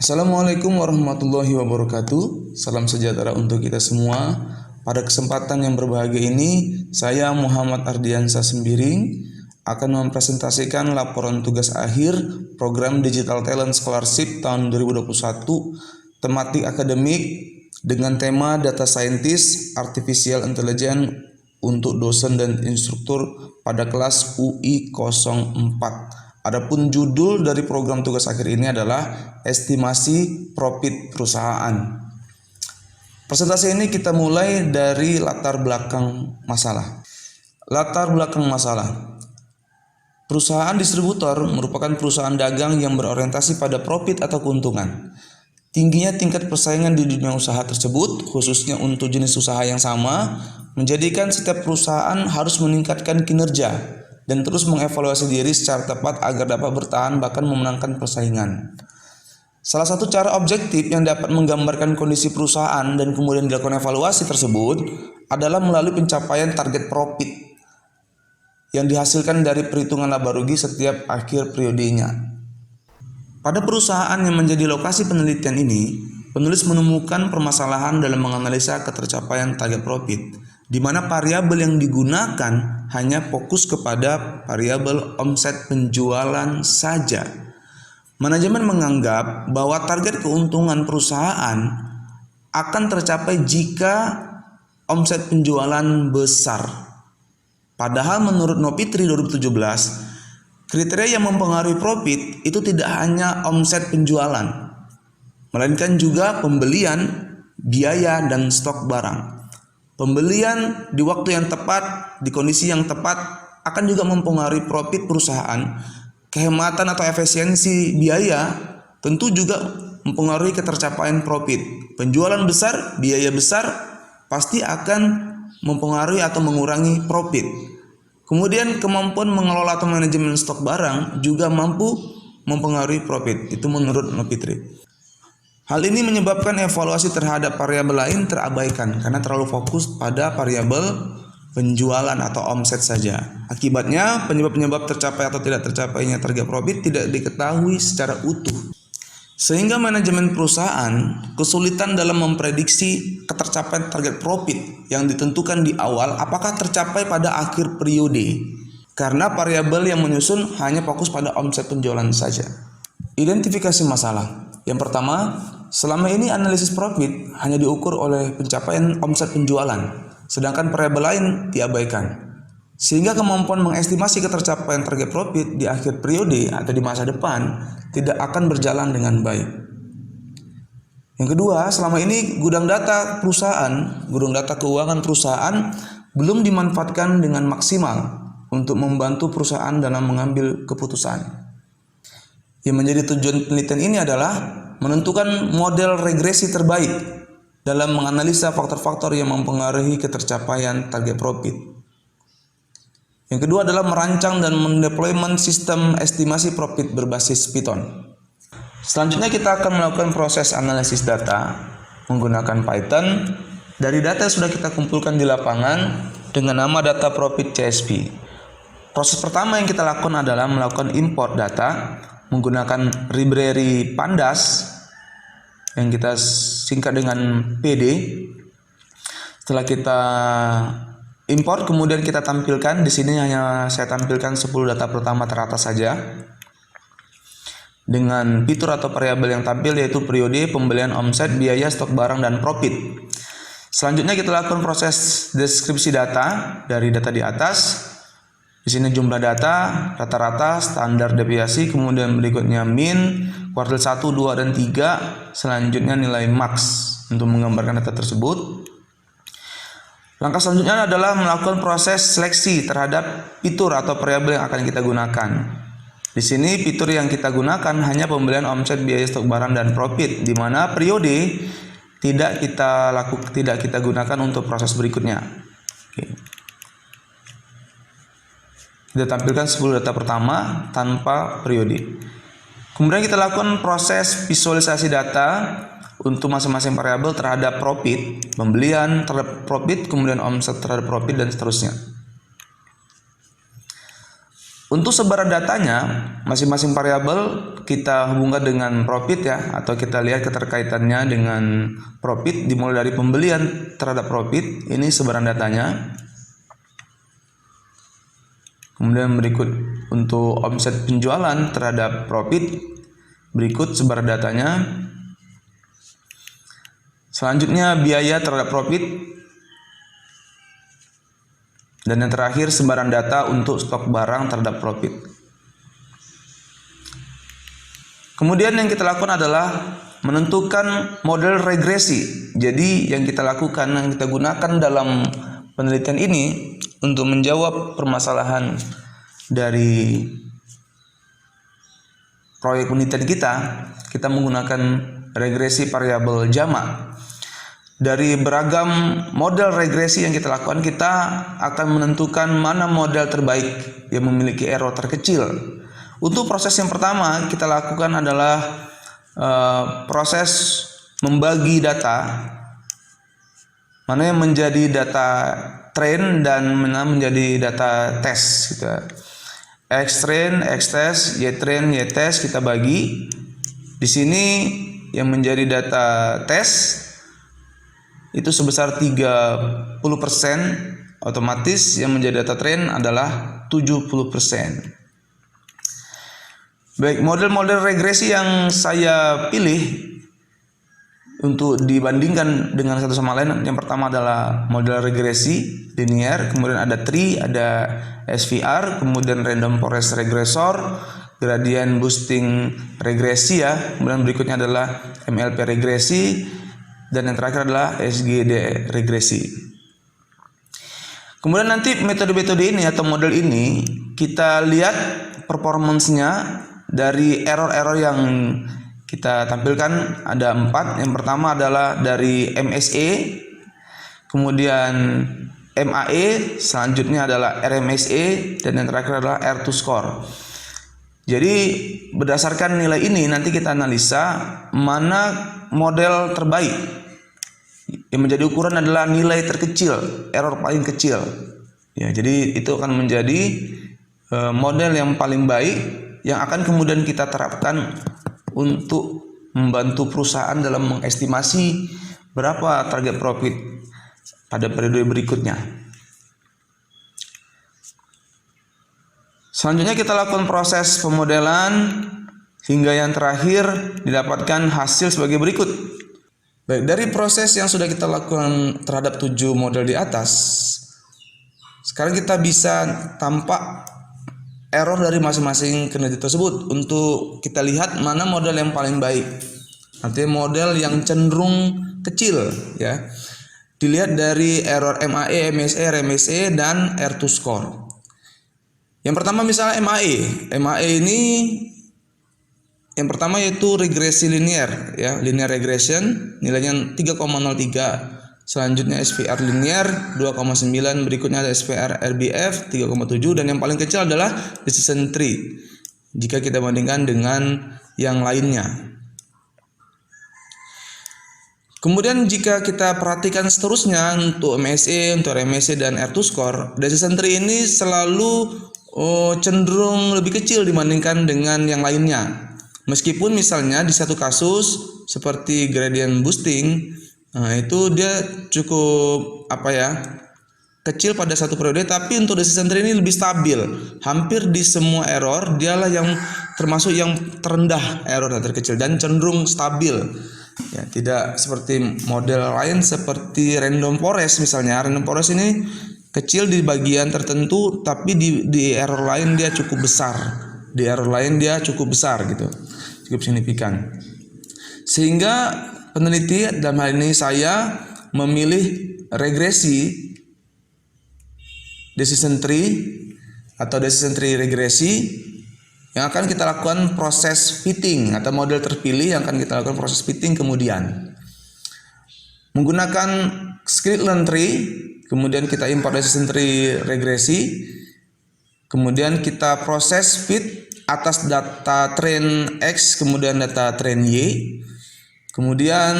Assalamualaikum warahmatullahi wabarakatuh. Salam sejahtera untuk kita semua. Pada kesempatan yang berbahagia ini, saya Muhammad Ardiansa Sembiring akan mempresentasikan laporan tugas akhir program Digital Talent Scholarship tahun 2021 tematik akademik dengan tema Data Scientist Artificial Intelligence untuk dosen dan instruktur pada kelas UI 04. Adapun judul dari program tugas akhir ini adalah estimasi profit perusahaan. Presentasi ini kita mulai dari latar belakang masalah. Latar belakang masalah. Perusahaan distributor merupakan perusahaan dagang yang berorientasi pada profit atau keuntungan. Tingginya tingkat persaingan di dunia usaha tersebut, khususnya untuk jenis usaha yang sama, menjadikan setiap perusahaan harus meningkatkan kinerja dan terus mengevaluasi diri secara tepat agar dapat bertahan bahkan memenangkan persaingan. Salah satu cara objektif yang dapat menggambarkan kondisi perusahaan dan kemudian dilakukan evaluasi tersebut adalah melalui pencapaian target profit yang dihasilkan dari perhitungan laba rugi setiap akhir periodenya. Pada perusahaan yang menjadi lokasi penelitian ini, penulis menemukan permasalahan dalam menganalisa ketercapaian target profit, di mana variabel yang digunakan hanya fokus kepada variabel omset penjualan saja. Manajemen menganggap bahwa target keuntungan perusahaan akan tercapai jika omset penjualan besar. Padahal menurut Nopitri 2017, kriteria yang mempengaruhi profit itu tidak hanya omset penjualan, melainkan juga pembelian, biaya, dan stok barang. Pembelian di waktu yang tepat, di kondisi yang tepat akan juga mempengaruhi profit perusahaan. Kehematan atau efisiensi biaya tentu juga mempengaruhi ketercapaian profit. Penjualan besar, biaya besar pasti akan mempengaruhi atau mengurangi profit. Kemudian kemampuan mengelola atau manajemen stok barang juga mampu mempengaruhi profit. Itu menurut Nopitri. Hal ini menyebabkan evaluasi terhadap variabel lain terabaikan karena terlalu fokus pada variabel penjualan atau omset saja. Akibatnya, penyebab-penyebab tercapai atau tidak tercapainya target profit tidak diketahui secara utuh. Sehingga manajemen perusahaan kesulitan dalam memprediksi ketercapaian target profit yang ditentukan di awal apakah tercapai pada akhir periode. Karena variabel yang menyusun hanya fokus pada omset penjualan saja. Identifikasi masalah. Yang pertama, selama ini analisis profit hanya diukur oleh pencapaian omset penjualan, sedangkan variabel lain diabaikan. Sehingga kemampuan mengestimasi ketercapaian target profit di akhir periode atau di masa depan tidak akan berjalan dengan baik. Yang kedua, selama ini gudang data keuangan perusahaan belum dimanfaatkan dengan maksimal untuk membantu perusahaan dalam mengambil keputusan. Yang menjadi tujuan penelitian ini adalah menentukan model regresi terbaik dalam menganalisa faktor-faktor yang mempengaruhi ketercapaian target profit. Yang kedua adalah merancang dan mendeployment sistem estimasi profit berbasis Python. Selanjutnya kita akan melakukan proses analisis data menggunakan Python dari data yang sudah kita kumpulkan di lapangan dengan nama data profit CSV. Proses pertama yang kita lakukan adalah melakukan import data menggunakan library Pandas yang kita singkat dengan PD. Setelah kita import, kemudian kita tampilkan. Di sini hanya saya tampilkan 10 data pertama teratas saja dengan fitur atau variabel yang tampil yaitu periode, pembelian, omset, biaya, stok barang, dan profit. Selanjutnya kita lakukan proses deskripsi data dari data di atas. Di sini jumlah data, rata-rata, standar deviasi, kemudian berikutnya min, kuartil 1, 2, dan 3, selanjutnya nilai max untuk menggambarkan data tersebut. Langkah selanjutnya adalah melakukan proses seleksi terhadap fitur atau variabel yang akan kita gunakan. Di sini fitur yang kita gunakan hanya pembelian, omset, biaya, stok barang, dan profit, di mana periode tidak kita gunakan untuk proses berikutnya. Oke. Kita tampilkan 10 data pertama tanpa periode. Kemudian kita lakukan proses visualisasi data untuk masing-masing variabel terhadap profit, pembelian terhadap profit, kemudian omset terhadap profit, dan seterusnya. Untuk sebaran datanya, masing-masing variabel kita hubungkan dengan profit ya, atau kita lihat keterkaitannya dengan profit dimulai dari pembelian terhadap profit, ini sebaran datanya. Kemudian berikut untuk omset penjualan terhadap profit, berikut sebaran datanya. Selanjutnya biaya terhadap profit. Dan yang terakhir sebaran data untuk stok barang terhadap profit. Kemudian yang kita lakukan adalah menentukan model regresi. Jadi yang kita lakukan, yang kita gunakan dalam penelitian ini untuk menjawab permasalahan dari proyek penelitian kita menggunakan regresi variabel jamak. Dari beragam model regresi yang kita lakukan, kita akan menentukan mana model terbaik yang memiliki error terkecil. Untuk proses yang pertama kita lakukan adalah proses membagi data, mana yang menjadi data train dan mana menjadi data test. X train, X test, Y train, Y test kita bagi. Di sini yang menjadi data test itu sebesar 30%, otomatis yang menjadi data train adalah 70%. Baik, model-model regresi yang saya pilih untuk dibandingkan dengan satu sama lain, yang pertama adalah model regresi linear, kemudian ada tree, ada SVR, kemudian random forest regressor, gradient boosting regresi ya, kemudian berikutnya adalah MLP regresi, dan yang terakhir adalah SGD regresi. Kemudian nanti metode-metode ini atau model ini kita lihat performance-nya dari error-error yang kita tampilkan. Ada 4. Yang pertama adalah dari MSE, kemudian MAE, selanjutnya adalah RMSE, dan yang terakhir adalah R2 score. Jadi berdasarkan nilai ini nanti kita analisa mana model terbaik. Yang menjadi ukuran adalah nilai terkecil, error paling kecil. Ya, jadi itu akan menjadi model yang paling baik yang akan kemudian kita terapkan untuk membantu perusahaan dalam mengestimasi berapa target profit pada periode berikutnya. Selanjutnya kita lakukan proses pemodelan hingga yang terakhir didapatkan hasil sebagai berikut. Baik, dari proses yang sudah kita lakukan terhadap 7 model di atas, sekarang kita bisa tampak error dari masing-masing kinerja tersebut untuk kita lihat mana model yang paling baik. Artinya model yang cenderung kecil ya. Dilihat dari error MAE, MSE, RMSE, dan R2 score. Yang pertama misalnya MAE. MAE ini yang pertama yaitu regresi linear ya, linear regression, nilainya 3,03. Selanjutnya SVR linear 2,9, berikutnya ada SVR RBF 3,7, dan yang paling kecil adalah decision tree jika kita bandingkan dengan yang lainnya. Kemudian jika kita perhatikan seterusnya untuk MSE, untuk RMSE, dan R2 score, decision tree ini selalu cenderung lebih kecil dibandingkan dengan yang lainnya. Meskipun misalnya di satu kasus seperti gradient boosting, itu dia cukup kecil pada satu periode, tapi untuk decision tree ini lebih stabil. Hampir di semua error dialah yang termasuk yang terendah error dan terkecil dan cenderung stabil. Ya, tidak seperti model lain seperti random forest misalnya. Random forest ini kecil di bagian tertentu, tapi di error lain dia cukup besar. Di error lain dia cukup besar gitu. Cukup signifikan. Sehingga peneliti dalam hal ini saya memilih regresi decision tree atau decision tree regresi yang akan kita lakukan proses fitting atau model terpilih yang akan kita lakukan proses fitting kemudian. Menggunakan scikit-learn tree, kemudian kita import decision tree regresi, kemudian kita proses fit atas data train X, kemudian data train Y. Kemudian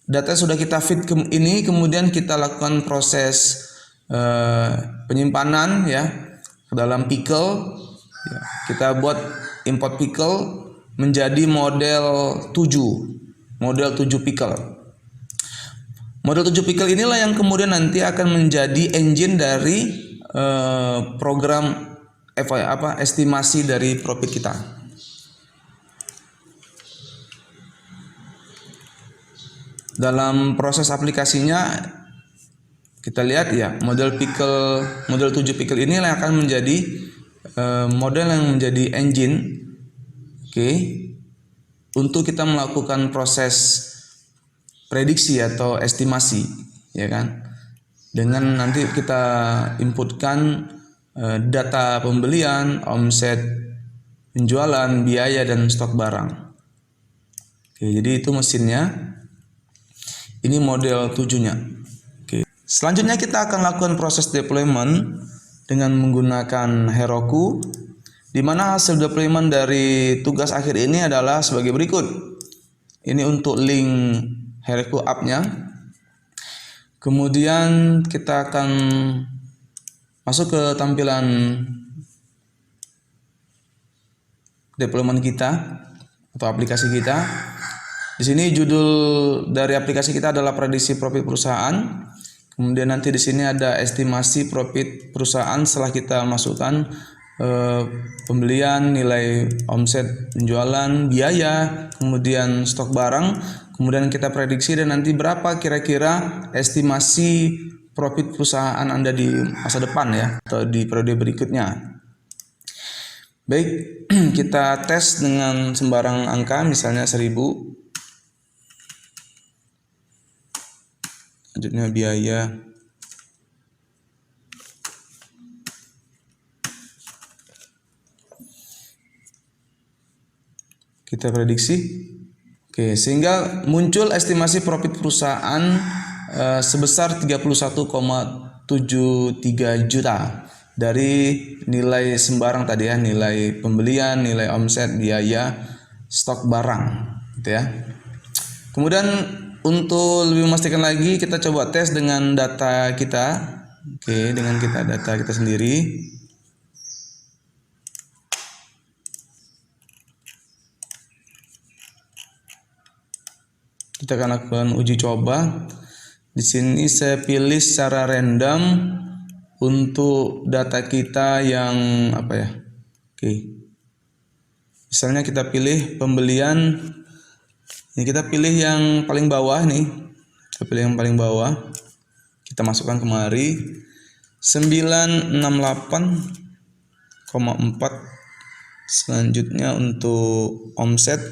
data sudah kita fit ini, kemudian kita lakukan proses penyimpanan ya ke dalam pickle. Ya, kita buat import pickle menjadi model 7 pickle. Model 7 pickle inilah yang kemudian nanti akan menjadi engine dari program estimasi dari profit kita. Dalam proses aplikasinya kita lihat ya, model 7 pickle ini yang akan menjadi model yang menjadi engine, untuk kita melakukan proses prediksi atau estimasi, ya kan? Dengan nanti kita inputkan data pembelian, omset, penjualan, biaya, dan stok barang. Jadi itu mesinnya. Ini model 7-nya. Selanjutnya kita akan lakukan proses deployment dengan menggunakan Heroku, di mana hasil deployment dari tugas akhir ini adalah sebagai berikut. Ini untuk link Heroku app-nya. Kemudian kita akan masuk ke tampilan deployment kita atau aplikasi kita. Di sini judul dari aplikasi kita adalah prediksi profit perusahaan. Kemudian nanti di sini ada estimasi profit perusahaan setelah kita masukkan pembelian, nilai omset, penjualan, biaya, kemudian stok barang. Kemudian kita prediksi dan nanti berapa kira-kira estimasi profit perusahaan Anda di masa depan ya, atau di periode berikutnya. Baik, kita tes dengan sembarang angka, misalnya 1000. Selanjutnya biaya. Kita prediksi. Sehingga muncul estimasi profit perusahaan sebesar 31,73 juta dari nilai sembarang tadi ya, nilai pembelian, nilai omset, biaya, stok barang, gitu ya. Kemudian untuk lebih memastikan lagi, kita coba tes dengan data kita. Dengan data kita sendiri. Kita akan lakukan uji coba. Di sini saya pilih secara random untuk data kita yang Misalnya kita pilih pembelian. Ini kita pilih yang paling bawah nih. Kita pilih yang paling bawah. Kita masukkan kemari 968,4. Selanjutnya untuk omset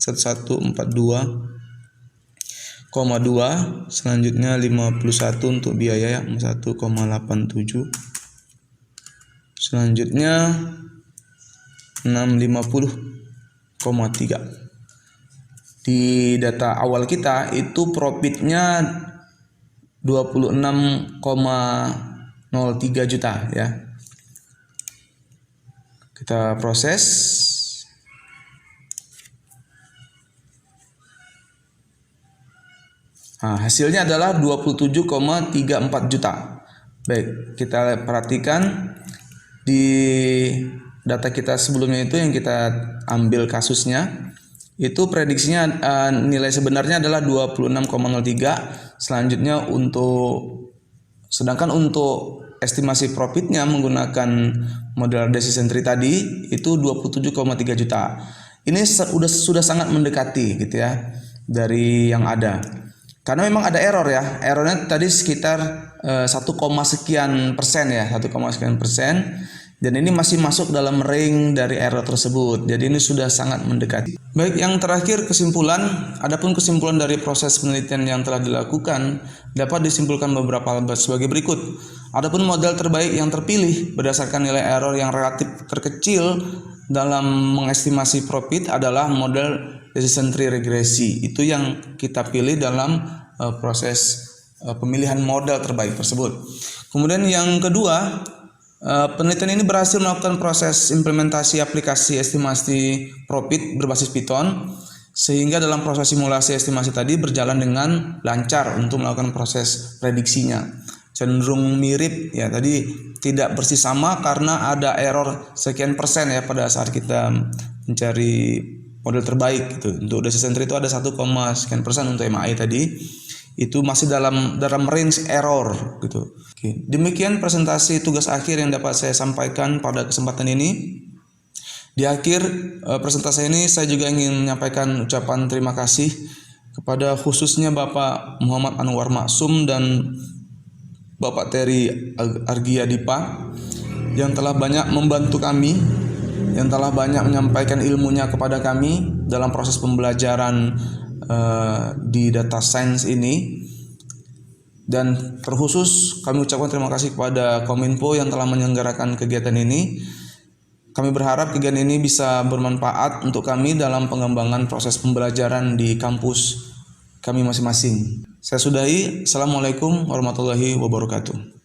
1142,2. Selanjutnya 51 untuk biaya 1,87. Selanjutnya 650,3. Di data awal kita itu profitnya 26,03 juta ya. Kita proses. Nah, hasilnya adalah 27,34 juta. Baik, kita perhatikan di data kita sebelumnya itu yang kita ambil kasusnya. Itu prediksinya nilai sebenarnya adalah 26,03. Selanjutnya sedangkan untuk estimasi profitnya menggunakan model decision tree tadi itu 27,3 juta. Ini sudah sangat mendekati gitu ya dari yang ada. Karena memang ada error ya. Errornya tadi sekitar 1, sekian persen ya, 1, sekian persen. Dan ini masih masuk dalam ring dari error tersebut. Jadi ini sudah sangat mendekati. Baik, yang terakhir kesimpulan. Adapun kesimpulan dari proses penelitian yang telah dilakukan dapat disimpulkan beberapa hal sebagai berikut. Adapun model terbaik yang terpilih berdasarkan nilai error yang relatif terkecil dalam mengestimasi profit adalah model decision tree regresi. Itu yang kita pilih dalam proses pemilihan model terbaik tersebut. Kemudian yang kedua, penelitian ini berhasil melakukan proses implementasi aplikasi estimasi profit berbasis Python, sehingga dalam proses simulasi estimasi tadi berjalan dengan lancar untuk melakukan proses prediksinya. Cenderung mirip ya tadi tidak bersih sama karena ada error sekian persen ya pada saat kita mencari model terbaik gitu. Untuk data center itu ada 1, sekian persen untuk MAI tadi. Itu masih dalam range error gitu. Oke. Demikian presentasi tugas akhir yang dapat saya sampaikan pada kesempatan ini. Di akhir presentasi ini saya juga ingin menyampaikan ucapan terima kasih kepada khususnya Bapak Muhammad Anwar Maksum dan Bapak Terry Argiadipa yang telah banyak membantu kami, yang telah banyak menyampaikan ilmunya kepada kami dalam proses pembelajaran di data science ini. Dan terkhusus kami ucapkan terima kasih kepada Kominfo yang telah menyelenggarakan kegiatan ini. Kami berharap kegiatan ini bisa bermanfaat untuk kami dalam pengembangan proses pembelajaran di kampus kami masing-masing. Saya sudahi. Assalamualaikum warahmatullahi wabarakatuh.